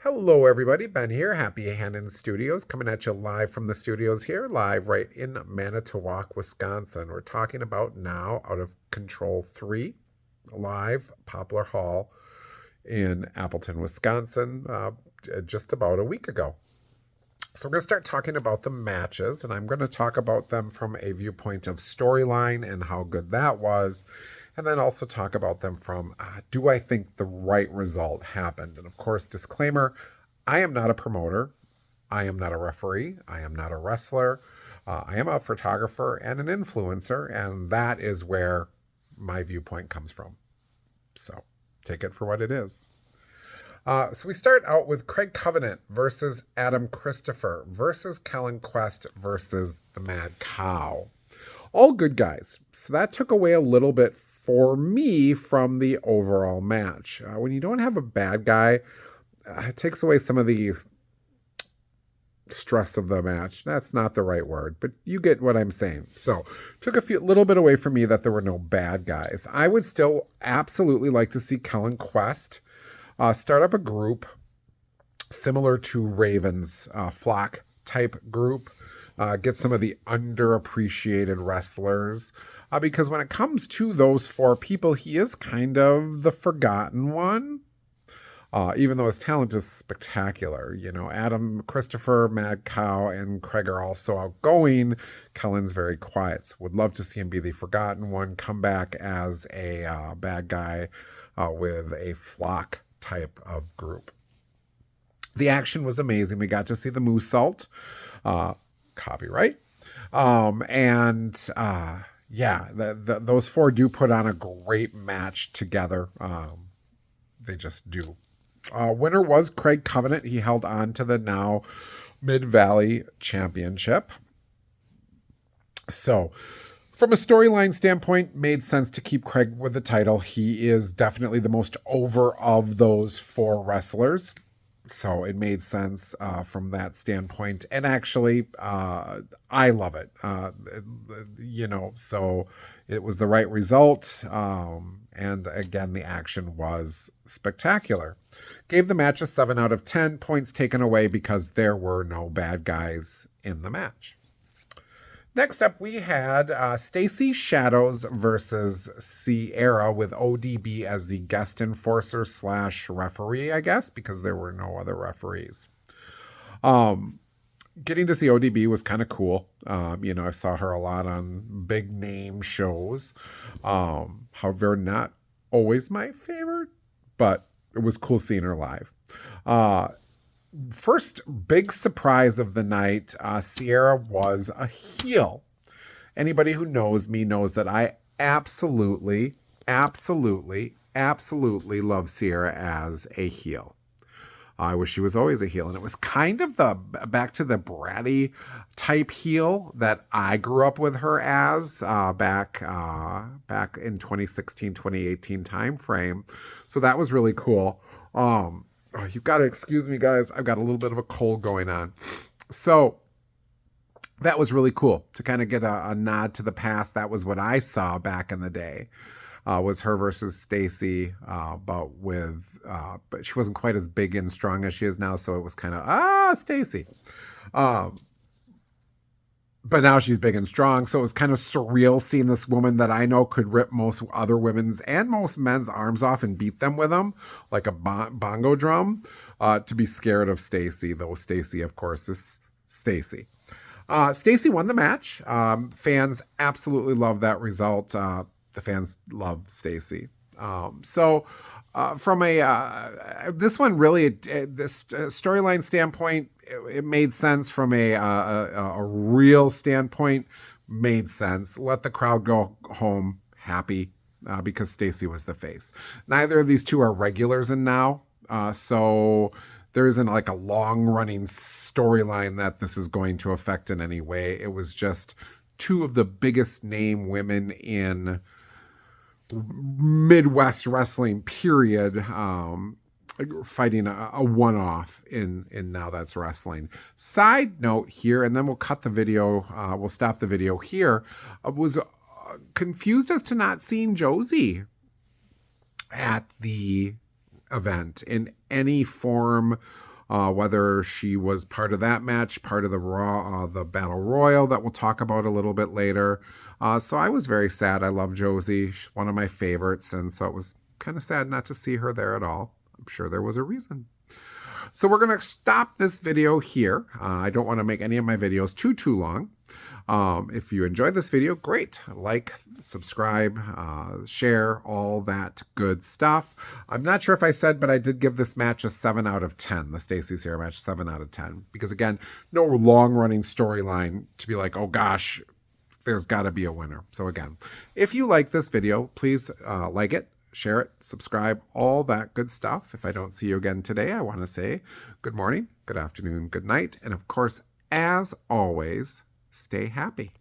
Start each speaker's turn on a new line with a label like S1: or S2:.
S1: Hello, everybody. Ben here. Happy Hannon Studios, coming at you live from the studios here, live right in Manitowoc, Wisconsin. We're talking about now Out of Control 3, live Poplar Hall in Appleton, Wisconsin, just about a week ago. So, we're going to start talking about the matches, and I'm going to talk about them from a viewpoint of storyline and how good that was, and then also talk about them from do I think the right result happened? And of course, disclaimer, I am not a promoter, I am not a referee, I am not a wrestler, I am a photographer and an influencer, and that is where my viewpoint comes from. So, take it for what it is. So we start out with Craig Covenant versus Adam Christopher versus Kellen Quest versus the Mad Cow. All good guys. So that took away a little bit for me from the overall match. When you don't have a bad guy, it takes away some of the stress of the match. That's not the right word, but you get what I'm saying. So took little bit away from me that there were no bad guys. I would still absolutely like to see Kellen Quest start up a group similar to Raven's flock type group. Get some of the underappreciated wrestlers. Because when it comes to those four people, he is kind of the forgotten one. Even though his talent is spectacular. You know, Adam, Christopher, Mad Cow, and Craig are also outgoing. Kellen's very quiet. So would love to see him be the forgotten one, come back as a bad guy with a flock type of group. The action was amazing. We got to see the moonsault, copyright, those four do put on a great match together. They just do. Winner was Craig Covenant. He held on to the now Mid-Valley Championship. So, from a storyline standpoint, made sense to keep Craig with the title. He is definitely the most over of those four wrestlers. So it made sense from that standpoint. And actually, I love it. So it was the right result. And again, the action was spectacular. Gave the match a 7 out of 10, points taken away because there were no bad guys in the match. Next up, we had Stacy Shadows versus Sierra with ODB as the guest enforcer / referee, I guess, because there were no other referees. Getting to see ODB was kind of cool. I saw her a lot on big name shows. However, not always my favorite, but it was cool seeing her live. First big surprise of the night, Sierra was a heel. Anybody who knows me knows that I absolutely love Sierra as a heel. I wish she was always a heel. And it was kind of the back to the bratty type heel that I grew up with her as back in 2016, 2018 time frame. So that was really cool. You've got to excuse me, guys. I've got a little bit of a cold going on. So that was really cool to kind of get a nod to the past. That was what I saw back in the day. Was her versus Stacy, but she wasn't quite as big and strong as she is now. So it was kind of, Stacy. But now she's big and strong, so it was kind of surreal seeing this woman that I know could rip most other women's and most men's arms off and beat them with them like a bongo drum, to be scared of Stacy, though Stacy, of course, is Stacy. Stacy won the match. Fans absolutely love that result. The fans love Stacy. From this one really, this storyline standpoint, it made sense. From a real standpoint, made sense. Let the crowd go home happy because Stacy was the face. Neither of these two are regulars in now, so there isn't like a long running storyline that this is going to affect in any way. It was just two of the biggest name women in Midwest wrestling period, fighting a one-off in Now That's Wrestling. Side note here, and then we'll cut the video, we'll stop the video here. I was confused as to not seeing Josie at the event in any form whether she was part of that match, part of the the Battle Royal that we'll talk about a little bit later. So I was very sad. I love Josie. She's one of my favorites, and so it was kind of sad not to see her there at all. I'm sure there was a reason. So we're going to stop this video here. I don't want to make any of my videos too long. If you enjoyed this video, great. Like, subscribe, share, all that good stuff. I'm not sure if I said, but I did give this match a 7 out of 10. The Stacey Sierra match, 7 out of 10. Because again, no long-running storyline to be like, oh gosh, there's got to be a winner. So again, if you like this video, please like it, share it, subscribe, all that good stuff. If I don't see you again today, I want to say good morning, good afternoon, good night. And of course, as always, stay happy.